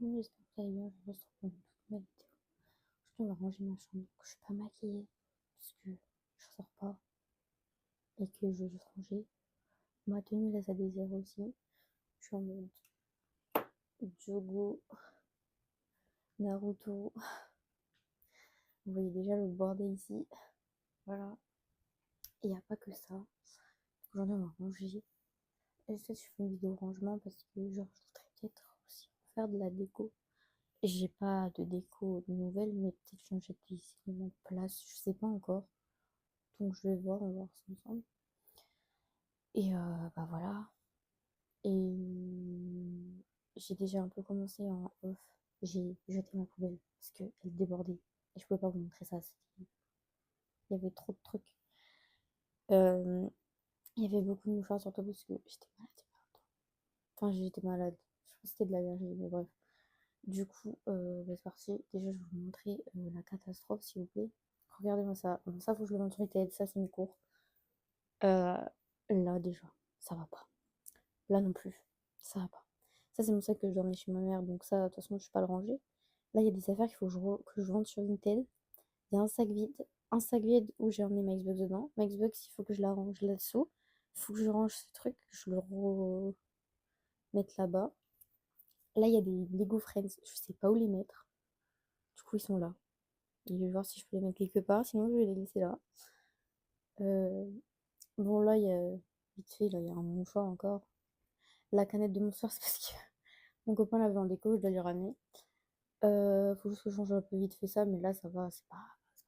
tout le monde, j'espère que vous allez bien. Je me retrouve pour une toute nouvelle vidéo. Aujourd'hui, on va ranger ma chambre. Donc, je suis pas maquillée parce que je sors pas et que je veux juste ranger. Ma tenue laisse à désirer aussi. Je suis en mode Jogo, Naruto. Vous voyez déjà le bordel ici. Voilà. Et il n'y a pas que ça. Aujourd'hui, on va ranger. Et peut-être je fais une vidéo rangement parce que genre, je voudrais peut-être aussi faire de la déco. J'ai pas de déco nouvelle, mais peut-être changer des éléments de place. Je sais pas encore. Donc je vais voir, on va voir ça ensemble. Et bah voilà. Et j'ai déjà un peu commencé en off. J'ai jeté ma poubelle parce qu'elle débordait. Et je pouvais pas vous montrer ça. Il y avait trop de trucs. Euh, il y avait beaucoup de mouchoirs surtout parce que j'étais malade il y a pas longtemps. Enfin, j'étais malade. Je pense que c'était de l'allergie, mais bref. Du coup, bah, c'est parti. Déjà, je vais vous montrer la catastrophe, s'il vous plaît. Regardez-moi ça. Bon, ça, faut que je le montre sur TED. Ça, c'est une cour. Euh, Là, déjà, ça va pas. Là non plus, ça va pas. Ça, c'est mon sac que je dormais chez ma mère, donc ça, de toute façon, je ne vais pas le ranger. Là, il y a des affaires qu'il faut que je rentre sur Vinted. Il y a un sac vide où j'ai emmené ma Xbox dedans. Ma Xbox, il faut que je la range là-dessous. Il faut que je range ce truc, que je le remette là-bas. Là, il y a des Lego Friends, je sais pas où les mettre. Du coup, ils sont là. Et je vais voir si je peux les mettre quelque part, sinon je vais les laisser là. Euh, Bon, là, il y a vite fait, là, il y a un mouchoir encore. La canette de mon soeur, c'est parce que mon copain l'avait en déco, je dois lui ramener. Faut juste que je change un peu vite fait ça, mais là ça va, c'est pas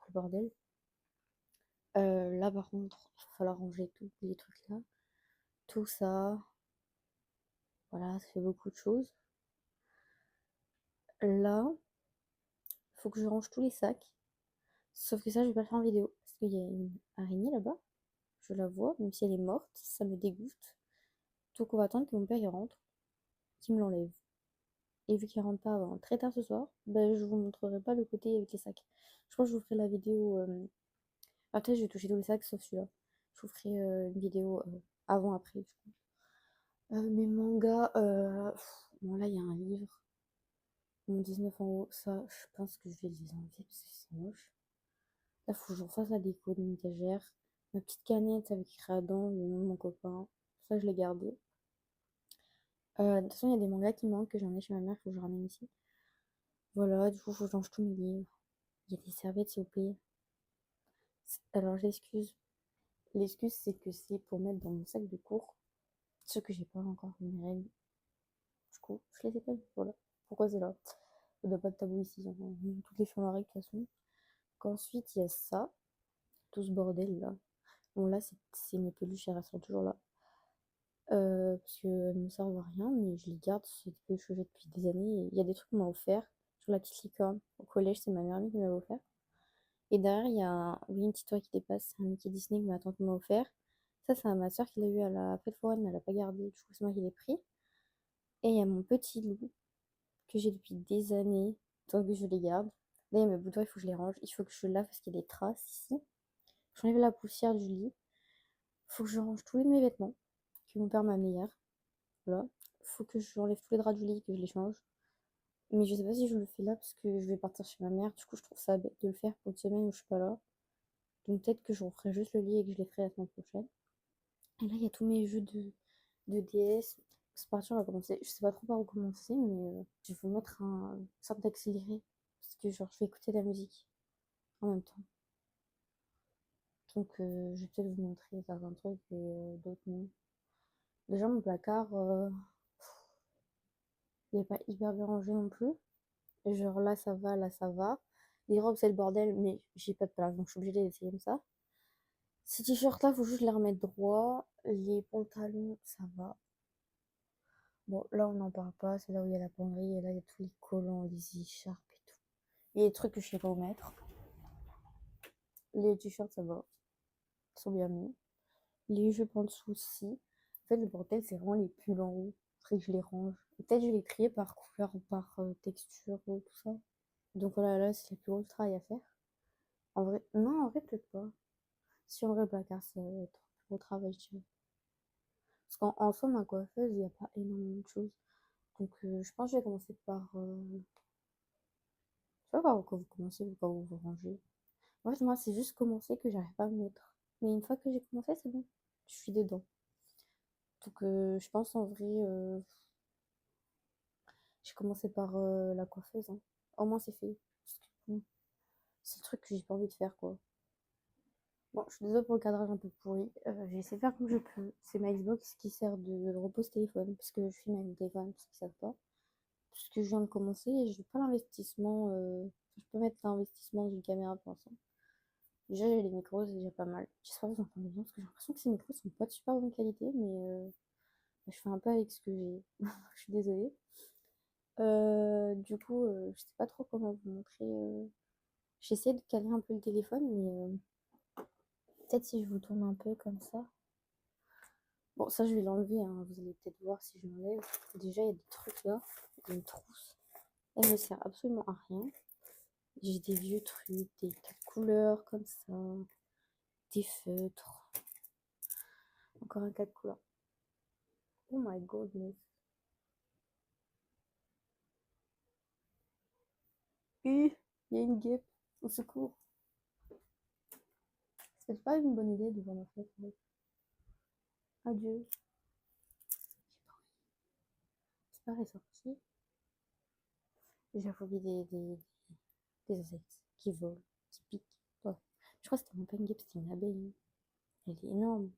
le bordel. Là par contre, il va falloir ranger tous les trucs là. Tout ça, voilà, ça fait beaucoup de choses. Là, faut que je range tous les sacs. Sauf que ça, je vais pas le faire en vidéo. Parce qu'il y a une araignée là-bas. Je la vois, même si elle est morte, ça me dégoûte. Donc on va attendre que mon père y rentre, qu'il me l'enlève. Et vu qu'il rentre pas avant très tard ce soir, ben, je vous montrerai pas le côté avec les sacs. Je pense que je vous ferai la vidéo. Après, je vais toucher tous les sacs sauf celui-là. Je vous ferai une vidéo avant-après, du coup. Mes mangas, bon là, il y a un livre. Mon 19 en haut, ça, je pense que je vais les enlever parce que c'est moche. Là, faut que je refasse la déco de mon étagère. Ma petite canette avec Créadon, le nom de mon copain. Ça, je l'ai gardé. De toute façon, il y a des mangas qui manquent que j'en ai chez ma mère, faut que je ramène ici. Voilà, du coup, faut que je range tous mes livres. Il y a des serviettes, s'il vous plaît. Alors, j'excuse. L'excuse, c'est que c'est pour mettre dans mon sac de cours. Ce que j'ai pas encore mes règles. Du coup, je les ai pas vues. Voilà. Pourquoi c'est là? Il n'y a pas de tabou ici. Toutes les filles ont la règle de toute façon. Qu'ensuite, il y a ça. Tout ce bordel là. Bon, là, c'est mes peluches, elles sont toujours là. Parce qu'elles me servent à rien, mais je les garde. C'est des peluches que j'ai depuis des années. Et il y a des trucs qu'on m'a offert. Sur la petite licorne. Au collège, c'est ma meilleure amie qui m'avait offert. Et derrière, il y a oui, une petite toile qui dépasse. C'est un Mickey Disney que ma tante m'a offert. Ça, c'est ma soeur qui l'a eu à la fête foraine, mais elle l'a pas gardé. Du coup, c'est moi qui l'ai pris. Et il y a mon petit loup que j'ai depuis des années, tant que je les garde. Là, il y a mes boutons, il faut que je les range. Il faut que je lave parce qu'il y a des traces ici. J'enlève la poussière du lit. Il faut que je range tous mes vêtements que mon père m'a amené hier. Voilà. Il faut que j'enlève tous les draps du lit et que je les change. Mais je sais pas si je le fais là parce que je vais partir chez ma mère. Du coup, je trouve ça bête de le faire pour une semaine où je suis pas là. Donc peut-être que je referai juste le lit et que je les ferai la semaine prochaine. Et là, il y a tous mes jeux de DS. C'est parti, on va commencer. Je sais pas trop par où commencer, mais je vais vous mettre une sorte d'accéléré. Parce que genre, je vais écouter de la musique en même temps. Donc, je vais peut-être vous montrer certains trucs et d'autres non. Déjà, mon placard, il est pas hyper bien rangé non plus. Et genre, là, ça va, là, ça va. Les robes, c'est le bordel, mais j'ai pas de place, donc je suis obligée de les laisser comme ça. Ces t-shirts là, faut juste les remettre droit. Les pantalons, ça va. Bon, là, on n'en parle pas. C'est là où il y a la penderie. Et là, il y a tous les collants, les écharpes et tout. Il y a des trucs que je sais pas où mettre. Les t-shirts, ça va. Ils sont bien mis. Les jupes en dessous aussi. En fait, le bordel, c'est vraiment les pulls en haut. Faudrait que je les range. Peut-être je vais les trier par couleur ou par texture ou tout ça. Donc voilà, là, c'est le plus gros travail à faire. En vrai, non, en vrai, peut-être pas. Si en vrai, le placard, ça va être un plus gros travail, je dirais. Parce qu'en soi, ma coiffeuse, il n'y a pas énormément de choses. Donc, je pense que je vais commencer par... je sais pas par quoi vous commencez, par où vous rangez. En fait, moi, c'est juste commencer que j'arrive pas à me mettre. Mais une fois que j'ai commencé, c'est bon. Je suis dedans. Donc, je pense en vrai, j'ai commencé par la coiffeuse, hein. Au moins, c'est fait. Parce que, bon, c'est le truc que j'ai pas envie de faire, quoi. Bon, je suis désolée pour le cadrage un peu pourri. J'ai essayé de faire comme je peux. C'est ma Xbox qui sert de repose téléphone. Parce que je filme avec mon téléphone, parce qu'ils savent pas. Parce que je viens de commencer et je veux pas l'investissement. Je peux mettre l'investissement d'une caméra pour l'instant. Déjà, j'ai les micros, c'est déjà pas mal. J'espère que vous entendez bien, parce que j'ai l'impression que ces micros sont pas de super bonne qualité, mais je fais un peu avec ce que j'ai. Je suis désolée. Du coup, je sais pas trop comment vous montrer. J'essaie de caler un peu le téléphone, mais peut-être si je vous tourne un peu comme ça. Bon, ça, je vais l'enlever, hein. Vous allez peut-être voir si je l'enlève. Déjà, il y a des trucs là. Il y a une trousse. Elle me sert absolument à rien. J'ai des vieux trucs, des couleurs comme ça, des feutres. Encore un 4 couleurs. Oh my goodness. Il y a une guêpe. Au secours. C'est pas une bonne idée de voir ma fenêtre. Adieu. J'espère est sorti. J'ai envie des insectes qui volent, qui piquent. Ouais. Je crois que c'était même pas une guêpe, c'était une abeille. Elle est énorme.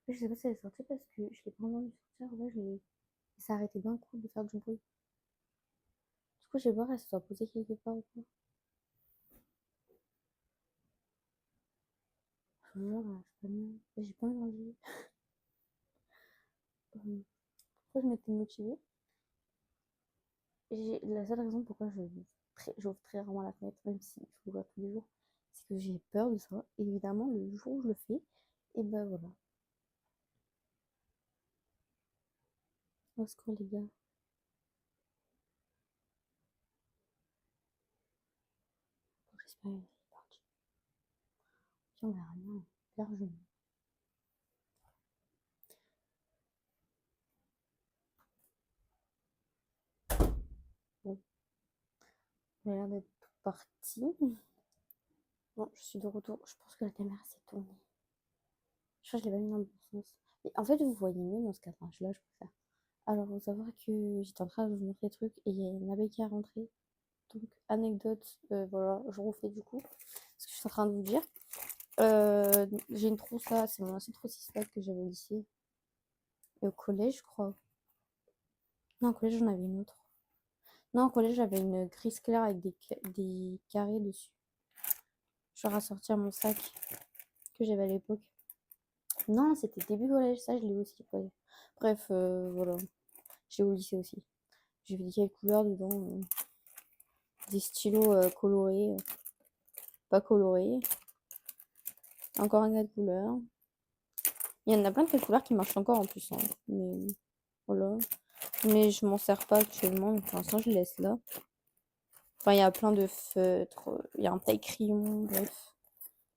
Je sais pas si elle est sortie parce que je l'ai pas entendu sortir. Là, il s'est arrêté d'un coup de faire du bruit. Du coup, je vais voir, elle se soit posée quelque part ou pas. Je me là, je sais pas bien. J'ai pas entendu. Pourquoi je m'étais motivée? La seule raison pourquoi j'ouvre très rarement la fenêtre, même si je l'ouvre tous les jours, c'est que j'ai peur de ça. Et évidemment, le jour où je le fais, et ben voilà. Au secours, les gars. J'espère qu'il est parti. Tiens, on verra bien. Largement. Bon, il a l'air d'être parti. Bon, je suis de retour. Je pense que la caméra s'est tournée. Je crois que je l'ai pas mis dans le bon sens. Et en fait, vous voyez mieux dans ce cadrage-là, je préfère. Alors, vous savoir que j'étais en train de vous montrer des trucs et il y a une abeille qui est rentrée. Donc, anecdote, voilà, je refais du coup. Ce que je suis en train de vous dire. J'ai une trousse là, c'est mon ancienne trousse là que j'avais au lycée. Et au collège, je crois. Non, au collège, j'en avais une autre. Non, au collège, j'avais une grise claire avec des carrés dessus. Je vais ressortir mon sac que j'avais à l'époque. Non, c'était début collège, ça, je l'ai aussi. Ouais. Bref, voilà. J'ai au lycée aussi. J'ai vu quelle couleur dedans. Des stylos colorés, pas colorés. Encore un gars de couleur. Il y en a plein de quelles couleurs qui marchent encore en plus, hein. Mais voilà. Mais je m'en sers pas actuellement, donc pour l'instant je le laisse là. Enfin, il y a plein de feutres, il y a un taille crayon, bref.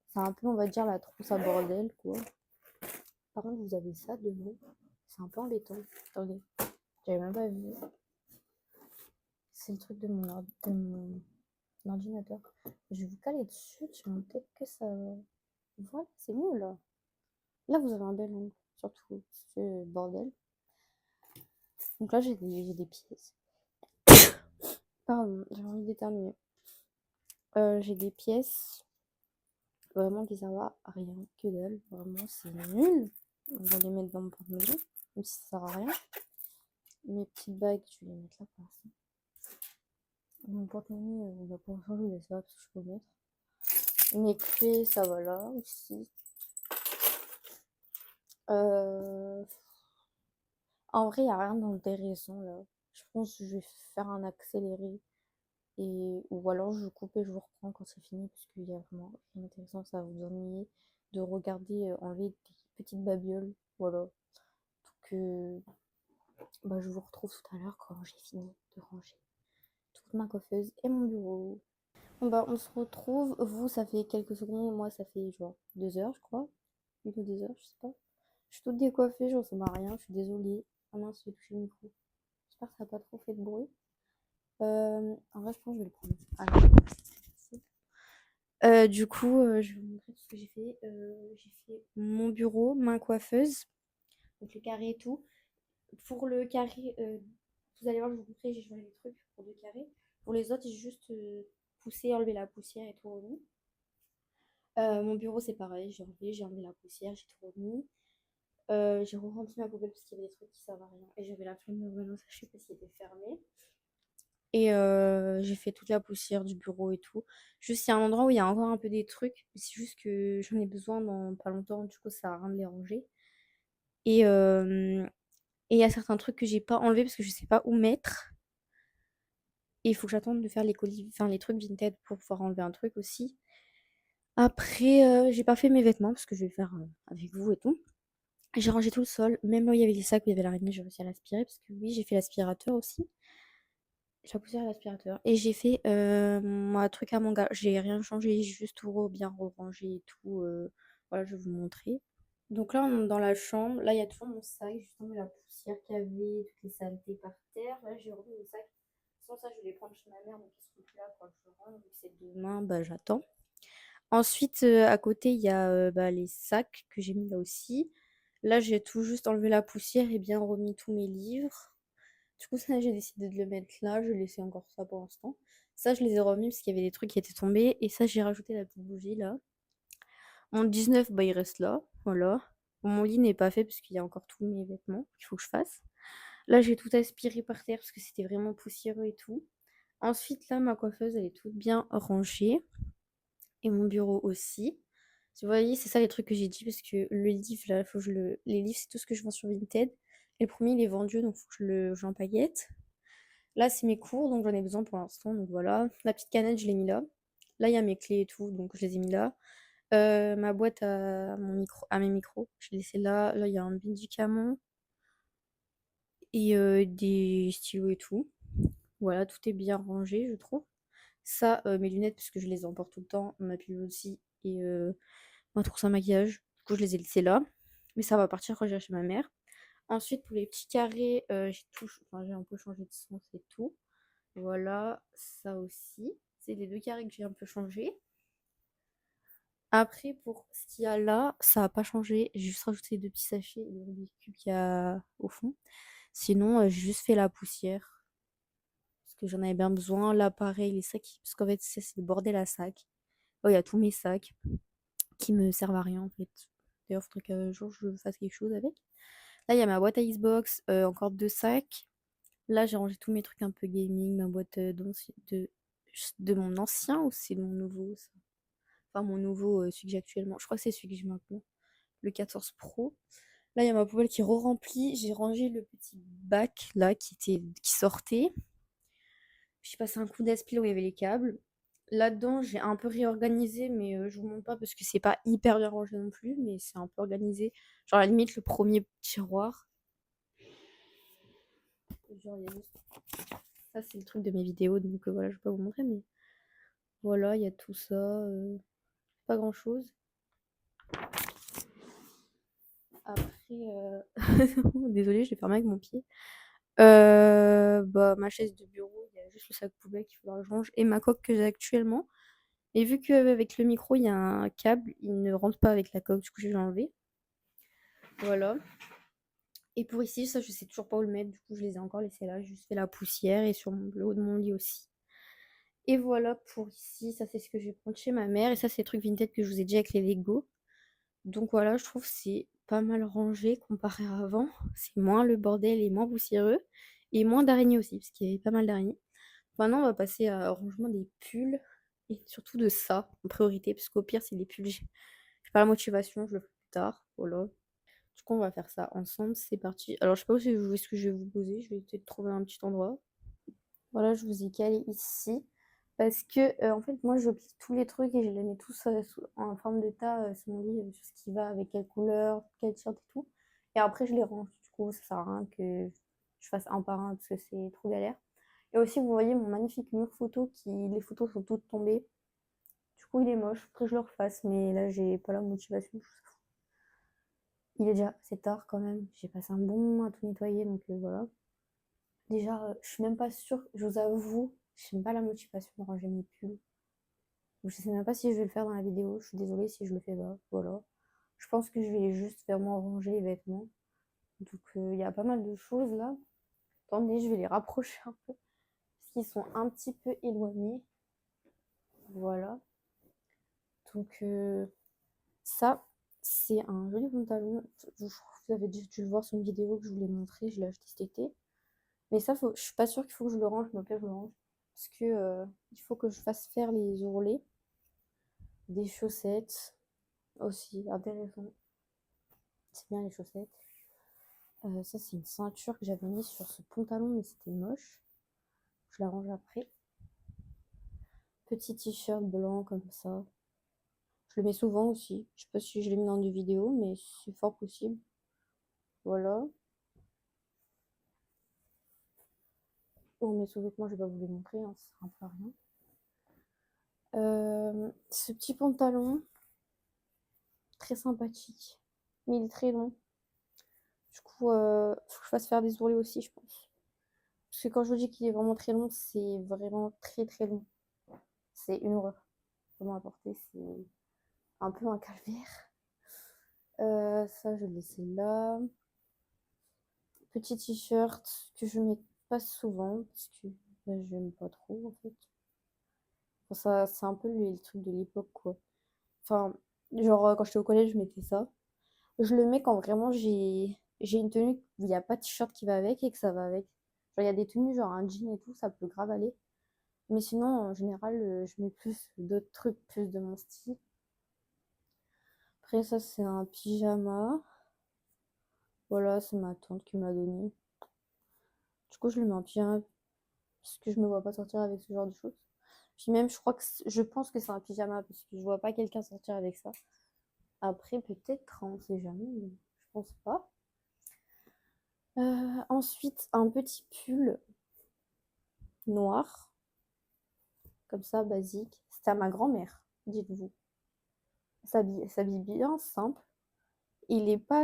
C'est un peu, on va dire, la trousse à bordel, quoi. Par contre, vous avez ça devant. C'est un peu embêtant. Attendez, j'avais même pas vu. C'est le truc de mon ordinateur. Je vais vous caler dessus, je vais peut-être que ça. Voilà, c'est mieux là. Là, vous avez un bel angle, surtout ce bordel. Donc là, j'ai des pièces. Pardon, j'ai envie d'éternuer. J'ai des pièces vraiment qui servent à rien, que dalle. Vraiment, c'est nul. On va les mettre dans mon porte-monnaie, même si ça sert à rien. Mes petites bagues, je vais les mettre là pour l'instant. Mon porte-monnaie, on va pour l'instant, je le laisse là parce que je peux le mettre. Mes clés, ça va là aussi. Euh, En vrai, il n'y a rien d'intéressant là. Je pense que je vais faire un accéléré. Ou alors je coupe et je vous reprends quand c'est fini, parce qu'il y a vraiment rien d'intéressant, ça va vous ennuyer de regarder enlever des petites babioles. Voilà. Donc bah, je vous retrouve tout à l'heure quand j'ai fini de ranger toute ma coiffeuse et mon bureau. Bon, bah, on se retrouve. Vous, ça fait quelques secondes, moi, ça fait genre 2 heures, je crois. 1 ou 2 heures, je sais pas. Je suis toute décoiffée, je ressemble à rien, je suis désolée. Ah mince, je vais toucher le micro. J'espère que ça n'a pas trop fait de bruit. En vrai, je pense que je vais le prendre. Du coup, je vais vous montrer tout ce que j'ai fait. J'ai fait mon bureau, ma coiffeuse, donc le carré et tout. Pour le carré, vous allez voir, je vais vous montrer, j'ai changé les trucs pour le carré. Pour les autres, j'ai juste poussé, enlevé la poussière et tout remis. Mon bureau, c'est pareil, j'ai enlevé la poussière, j'ai tout remis. J'ai rempli ma poubelle parce qu'il y avait des trucs qui servent à rien. Et j'avais la flemme de remettre dans le sachet parce qu'il était fermé. Et j'ai fait toute la poussière du bureau et tout. Juste, il y a un endroit où il y a encore un peu des trucs. Mais c'est juste que j'en ai besoin dans pas longtemps. Du coup, ça sert à rien de les ranger. Et il y a certains trucs que j'ai pas enlevés parce que je sais pas où mettre. Et il faut que j'attende de faire les colis, enfin les trucs Vinted pour pouvoir enlever un truc aussi. Après, j'ai pas fait mes vêtements parce que je vais le faire avec vous et tout. J'ai rangé tout le sol, même là où il y avait les sacs, où il y avait l'araignée, j'ai réussi à l'aspirer parce que oui, j'ai fait l'aspirateur aussi. J'ai la poussière à l'aspirateur. Et j'ai fait mon truc à manga. J'ai rien changé, j'ai juste tout bien rangé et tout. Voilà, je vais vous montrer. Donc là, on est dans la chambre. Là, il y a toujours mon sac. J'ai juste enlevé la poussière qu'il y avait, toutes les saletés par terre. Là, j'ai remis mon sac. Sans ça, je vais les prendre chez ma mère, donc ils seront plus là quand je rentre. Donc c'est demain, bah j'attends. Ensuite, à côté, il y a bah, les sacs que j'ai mis là aussi. Là, j'ai tout juste enlevé la poussière et bien remis tous mes livres. Du coup, ça, j'ai décidé de le mettre là. Je laissais encore ça pour l'instant. Ça, je les ai remis parce qu'il y avait des trucs qui étaient tombés. Et ça, j'ai rajouté la petite bougie là. Mon 19, bah, il reste là. Voilà. Bon, mon lit n'est pas fait parce qu'il y a encore tous mes vêtements qu'il faut que je fasse. Là, j'ai tout aspiré par terre parce que c'était vraiment poussiéreux et tout. Ensuite, là, ma coiffeuse, elle est toute bien rangée. Et mon bureau aussi. Vous voyez, c'est ça les trucs que j'ai dit parce que le livre, là, faut que je le... les livres, c'est tout ce que je vends sur Vinted. Et le premier, il est vendu, donc faut que je l'empaillette. Là, c'est mes cours, donc j'en ai besoin pour l'instant. Donc voilà. La petite canette, je l'ai mis là. Là, il y a mes clés et tout, donc je les ai mis là. Ma boîte à mes micros, je l'ai laissé là. Là, il y a un médicament et des stylos et tout. Voilà, tout est bien rangé, je trouve. Ça, mes lunettes, parce que je les emporte tout le temps, ma pilule aussi, et un trousseau à maquillage. Du coup, je les ai laissés là. Mais ça va partir quand j'irai chez ma mère. Ensuite, pour les petits carrés, j'ai un peu changé de sens et tout. Voilà, ça aussi. C'est les deux carrés que j'ai un peu changé. Après, pour ce qu'il y a là, ça n'a pas changé. J'ai juste rajouté les deux petits sachets et le Rubik's Cube qu'il y a au fond. Sinon, j'ai juste fait la poussière. Parce que j'en avais bien besoin. Là, pareil, les sacs. Parce qu'en fait, c'est le bordel à sacs. Oh, il y a tous mes sacs qui me servent à rien en fait. D'ailleurs, il faudrait qu'un jour je fasse quelque chose avec. Là, il y a ma boîte à Xbox, encore deux sacs. Là, j'ai rangé tous mes trucs un peu gaming, ma boîte de mon ancien ou c'est mon nouveau ça. Enfin, mon nouveau, celui que j'ai actuellement. Je crois que c'est celui que j'ai maintenant, le 14 Pro. Là, il y a ma poubelle qui est re-remplie. J'ai rangé le petit bac là qui sortait. J'ai passé un coup d'aspi là où il y avait les câbles. Là-dedans, j'ai un peu réorganisé, mais je vous montre pas parce que c'est pas hyper bien rangé non plus, mais c'est un peu organisé. Genre, à la limite, le premier tiroir. Genre, il y a juste... Ça, c'est le truc de mes vidéos, donc voilà, je vais pas vous montrer, mais voilà, il y a tout ça. Pas grand-chose. Après, désolée, je l'ai fermé avec mon pied. Bah, ma chaise de bureau, il y a juste le sac poubelle qu'il faudra que je range et ma coque que j'ai actuellement. Et vu qu'avec le micro, il y a un câble, il ne rentre pas avec la coque, du coup, je l'ai enlevé. Voilà. Et pour ici, ça, je sais toujours pas où le mettre, du coup, je les ai encore laissés là. J'ai juste fait la poussière et sur le haut de mon lit aussi. Et voilà pour ici, ça, c'est ce que je vais prendre chez ma mère. Et ça, c'est les trucs vintage que je vous ai dit avec les Lego. Donc voilà, je trouve que c'est pas mal rangé comparé à avant. C'est moins le bordel et moins poussiéreux. Et moins d'araignées aussi, parce qu'il y avait pas mal d'araignées. Maintenant, on va passer au rangement des pulls. Et surtout de ça, en priorité, parce qu'au pire, c'est des pulls. J'ai pas la motivation, je le ferai plus tard. Voilà. Du coup, on va faire ça ensemble. C'est parti. Alors, je sais pas où est-ce que je vais vous poser. Je vais essayer de trouver un petit endroit. Voilà, je vous ai calé ici. Parce que, en fait, moi, je plie tous les trucs et je les mets tous en forme de tas sur mon lit, sur ce qui va, avec quelle couleur, quel t-shirt et tout. Et après, je les range. Du coup, ça sert à rien que je fasse un par un parce que c'est trop galère. Et aussi, vous voyez mon magnifique mur photo les photos sont toutes tombées. Du coup, il est moche. Après, je le refasse, mais là, j'ai pas la motivation. Il est déjà assez tard quand même. J'ai passé un bon moment à tout nettoyer, donc voilà. Déjà, je suis même pas sûre, je vous avoue, j'ai même pas la motivation de ranger mes pulls. Donc, je sais même pas si je vais le faire dans la vidéo. Je suis désolée si je le fais pas. Voilà. Je pense que je vais juste vraiment ranger les vêtements. Donc il y a pas mal de choses là. Attendez, je vais les rapprocher un peu. Parce qu'ils sont un petit peu éloignés. Voilà. Donc ça, c'est un joli pantalon. Vous avez dû le voir sur une vidéo que je vous l'ai montré. Je l'ai acheté cet été. Mais ça, je suis pas sûre qu'il faut que je le range. Mais après, je le range. Parce que il faut que je fasse faire les ourlets. Des chaussettes aussi. Intéressant. C'est bien les chaussettes. Ça, c'est une ceinture que j'avais mise sur ce pantalon, mais c'était moche. Je la range après. Petit t-shirt blanc comme ça. Je le mets souvent aussi. Je sais pas si je l'ai mis dans des vidéos, mais c'est fort possible. Voilà. Bon, mes sous-vêtements, je vais pas vous les montrer, hein, ça sert un peu à rien. Ce petit pantalon, très sympathique. Mais il est très long. Du coup, faut que je fasse faire des ourlets aussi, je pense. Parce que quand je vous dis qu'il est vraiment très long, c'est vraiment très très long. C'est une horreur. Vraiment à porter, c'est un peu un calvaire. Ça, je vais le laisser là. Petit t-shirt que je mets pas souvent parce que bah, j'aime pas trop en fait. Enfin, ça, c'est un peu le truc de l'époque quoi. Enfin, genre quand j'étais au collège, je mettais ça. Je le mets quand vraiment j'ai une tenue où il n'y a pas de t-shirt qui va avec et que ça va avec. Genre, il y a des tenues, genre un jean et tout, ça peut grave aller. Mais sinon, en général, je mets plus d'autres trucs, plus de mon style. Après, ça, c'est un pyjama. Voilà, c'est ma tante qui me l'a donné. Du coup, je le mets en pyjama parce que je me vois pas sortir avec ce genre de choses. Puis même, je pense que c'est un pyjama parce que je vois pas quelqu'un sortir avec ça. Après, peut-être, on sait jamais, mais je pense pas. Ensuite, un petit pull noir, comme ça, basique. C'était à ma grand-mère, dites-vous. S'habille bien, simple. Il est pas.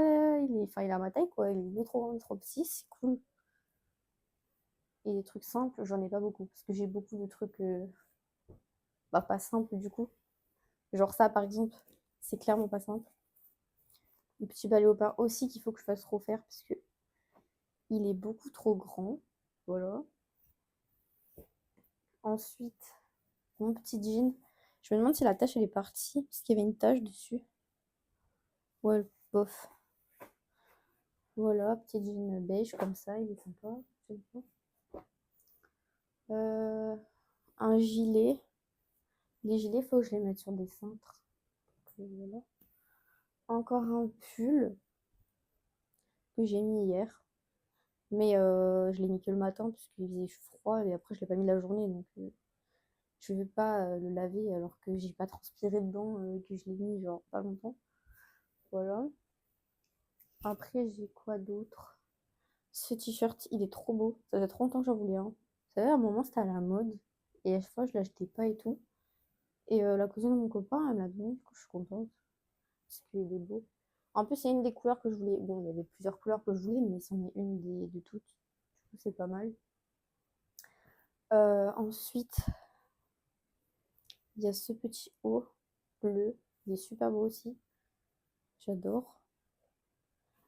Enfin, il a ma taille, quoi. Il est ni trop grand, ni trop petit, c'est cool. Et des trucs simples, j'en ai pas beaucoup. Parce que j'ai beaucoup de trucs. Bah, pas simples, du coup. Genre ça, par exemple, c'est clairement pas simple. Le petit bas léopard aussi qu'il faut que je fasse refaire parce que il est beaucoup trop grand. Voilà. Ensuite, mon petit jean. Je me demande si la tache elle est partie parce qu'il y avait une tache dessus. Ouais, bof. Voilà, petit jean beige comme ça, il est sympa. Euh, un gilet. Les gilets, il faut que je les mette sur des cintres. Voilà. Encore un pull que j'ai mis hier. Mais je l'ai mis que le matin parce qu'il faisait froid et après je l'ai pas mis la journée. Donc je vais pas le laver alors que j'ai pas transpiré dedans, que je l'ai mis genre pas longtemps. Voilà. Après j'ai quoi d'autre? Ce t-shirt, il est trop beau. Ça fait trop longtemps que j'en voulais un. Vous savez, à un moment c'était à la mode. Et à chaque fois je l'achetais pas et tout. Et la cousine de mon copain, elle me l'a donné, du coup je suis contente. Parce qu'il est beau. En plus, c'est une des couleurs que je voulais. Bon, il y avait plusieurs couleurs que je voulais, mais c'en est une de toutes. Du coup, c'est pas mal. Ensuite, il y a ce petit haut bleu. Il est super beau aussi. J'adore.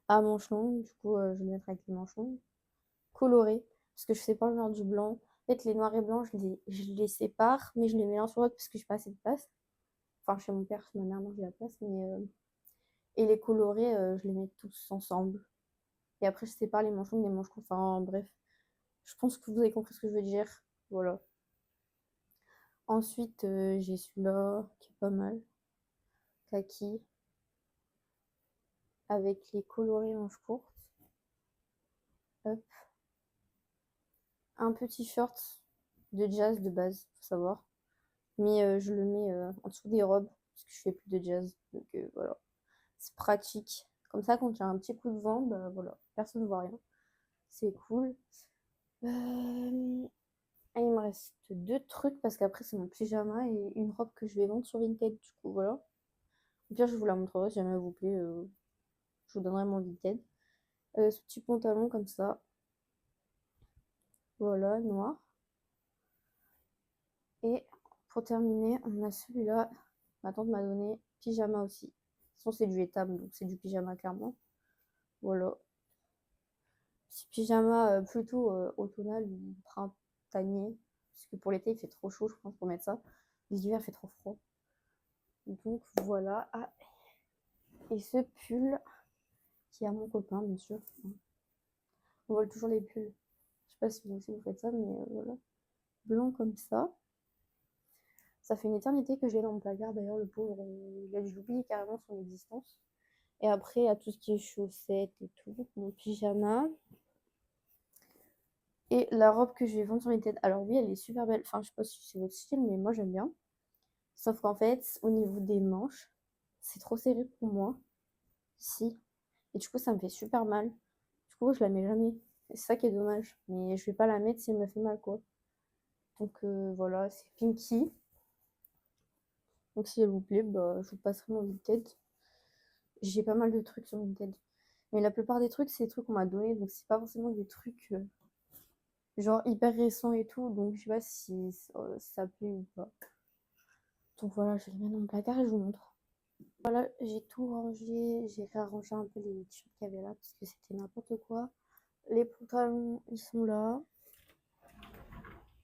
À manches longues, du coup, je vais le mettre avec les manches longues. Coloré, parce que je sais pas le noir du blanc. En fait, les noirs et blancs, je les sépare, mais je les mets l'un sur l'autre parce que j'ai pas assez de place. Enfin, chez mon père, chez ma mère, non, j'ai la place. Et les colorés, je les mets tous ensemble. Et après, je sépare les manches longues des manches courtes. Enfin, bref. Je pense que vous avez compris ce que je veux dire. Voilà. Ensuite, j'ai celui-là qui est pas mal. Kaki. Avec les colorés manches courtes. Hop. Un petit short de jazz de base, faut savoir. Mais je le mets en dessous des robes parce que je fais plus de jazz. Donc voilà. C'est pratique. Comme ça, quand il y a un petit coup de vent, bah voilà, personne ne voit rien. C'est cool. Ah, il me reste deux trucs parce qu'après c'est mon pyjama et une robe que je vais vendre sur Vinted. Du coup, voilà. Au pire, je vous la montrerai si jamais elle vous plaît. Je vous donnerai mon Vinted. Ce petit pantalon comme ça. Voilà, noir. Et pour terminer, on a celui-là. Ma tante m'a donné pyjama aussi. De toute façon, c'est du étable, donc c'est du pyjama clairement. Voilà. Petit pyjama plutôt automnal ou printanier. Parce que pour l'été, il fait trop chaud, je pense, pour mettre ça. L'hiver, il fait trop froid. Donc voilà. Ah, et ce pull qui est à mon copain, bien sûr. On vole toujours les pulls. Je sais pas si vous aussi vous faites ça, mais voilà. Blanc comme ça. Ça fait une éternité que je l'ai dans mon placard. D'ailleurs, le pauvre, il a dû oublier carrément son existence. Et après, il y a tout ce qui est chaussettes et tout. Mon pyjama. Et la robe que je vais vendre sur Vinted. Alors oui, elle est super belle. Enfin, je sais pas si c'est votre style, mais moi, j'aime bien. Sauf qu'en fait, au niveau des manches, c'est trop serré pour moi. Ici. Et du coup, ça me fait super mal. Du coup, je la mets jamais. C'est ça qui est dommage. Mais je vais pas la mettre si elle me fait mal, quoi. Donc voilà, c'est Pinky. Donc si elle vous plaît, bah, je vous passerai mon Vinted. J'ai pas mal de trucs sur Vinted. Mais la plupart des trucs, c'est des trucs qu'on m'a donné. Donc c'est pas forcément des trucs genre hyper récents et tout. Donc je sais pas si ça plaît ou pas. Donc voilà, je vais les mettre dans mon placard et je vous montre. Voilà, j'ai tout rangé. J'ai réarrangé un peu les t-shirts qu'il y avait là parce que c'était n'importe quoi. Les pantalons, ils sont là.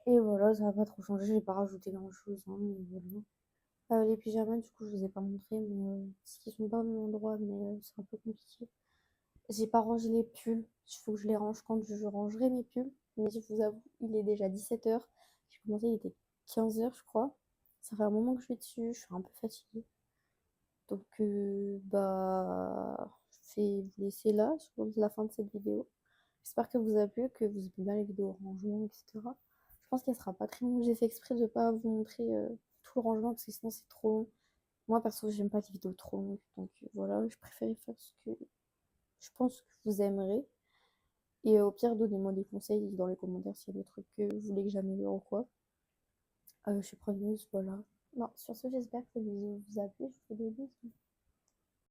Et voilà, ça va pas trop changer. J'ai pas rajouté grand chose. Hein, mais voilà. Les pyjamas, du coup, je vous ai pas montré, mais parce qu'ils sont pas au même endroit, mais c'est un peu compliqué. J'ai pas rangé les pulls. Il faut que je les range quand je rangerai mes pulls. Mais je vous avoue, il est déjà 17h. J'ai commencé, il était 15h, je crois. Ça fait un moment que je suis dessus. Je suis un peu fatiguée. Donc, bah, je vais vous laisser là sur la fin de cette vidéo. J'espère que vous a plu, que vous aimez bien les vidéos rangement, etc. Je pense qu'elle sera pas très longue. J'ai fait exprès de pas vous montrer tout le rangement parce que sinon c'est trop long. Moi, perso, j'aime pas les vidéos trop longues. Donc voilà, je préfère faire ce que je pense que vous aimerez. Et au pire, donnez-moi des conseils dans les commentaires s'il y a des trucs que vous voulez que j'améliore ou quoi. Je suis preneuse, voilà. Bon, sur ce, j'espère que cette vidéo vous a plu. Je vous fais des bisous.